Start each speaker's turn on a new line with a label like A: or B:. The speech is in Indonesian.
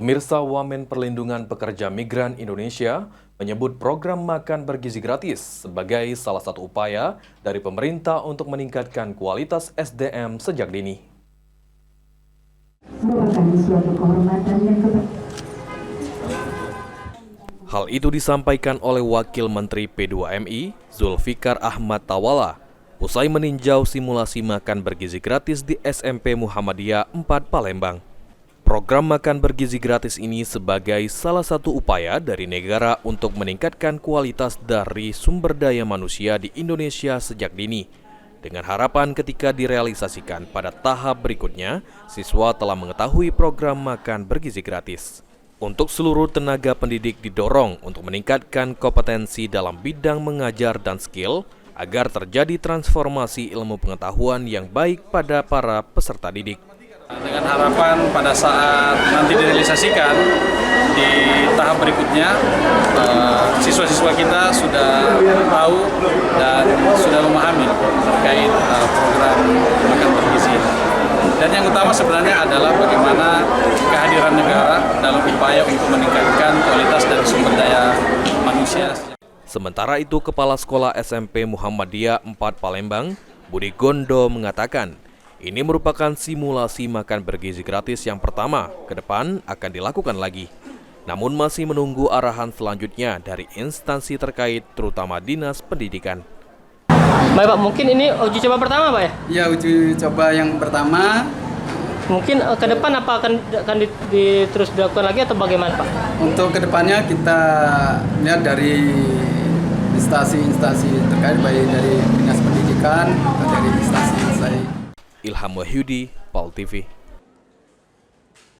A: Pemirsa, Wamen Perlindungan Pekerja Migran Indonesia menyebut program makan bergizi gratis sebagai salah satu upaya dari pemerintah untuk meningkatkan kualitas SDM sejak dini. Hal itu disampaikan oleh Wakil Menteri P2MI, Zulfikar Ahmad Tawala, usai meninjau simulasi makan bergizi gratis di SMP Muhammadiyah 4 Palembang. Program makan bergizi gratis ini sebagai salah satu upaya dari negara untuk meningkatkan kualitas dari sumber daya manusia di Indonesia sejak dini. Dengan harapan ketika direalisasikan pada tahap berikutnya, siswa telah mengetahui program makan bergizi gratis. Untuk seluruh tenaga pendidik didorong untuk meningkatkan kompetensi dalam bidang mengajar dan skill agar terjadi transformasi ilmu pengetahuan yang baik pada para peserta didik.
B: Dengan harapan pada saat nanti direalisasikan di tahap berikutnya, siswa-siswa kita sudah tahu dan sudah memahami terkait program makan bergizi. Dan yang utama sebenarnya adalah bagaimana kehadiran negara dalam upaya untuk meningkatkan kualitas dan sumber daya manusia.
A: Sementara itu, Kepala Sekolah SMP Muhammadiyah 4 Palembang, Budi Gondo mengatakan, ini merupakan simulasi makan bergizi gratis yang pertama, ke depan akan dilakukan lagi. Namun masih menunggu arahan selanjutnya dari instansi terkait, terutama Dinas Pendidikan.
C: Baik Pak, mungkin ini uji coba pertama Pak ya?
D: Ya, uji coba yang pertama.
C: Mungkin ke depan apa akan terus dilakukan lagi atau bagaimana Pak?
D: Untuk kedepannya kita lihat dari instansi-instansi terkait, baik dari Dinas Pendidikan atau dari instansi.
A: Ilham Wahyudi, PAL TV.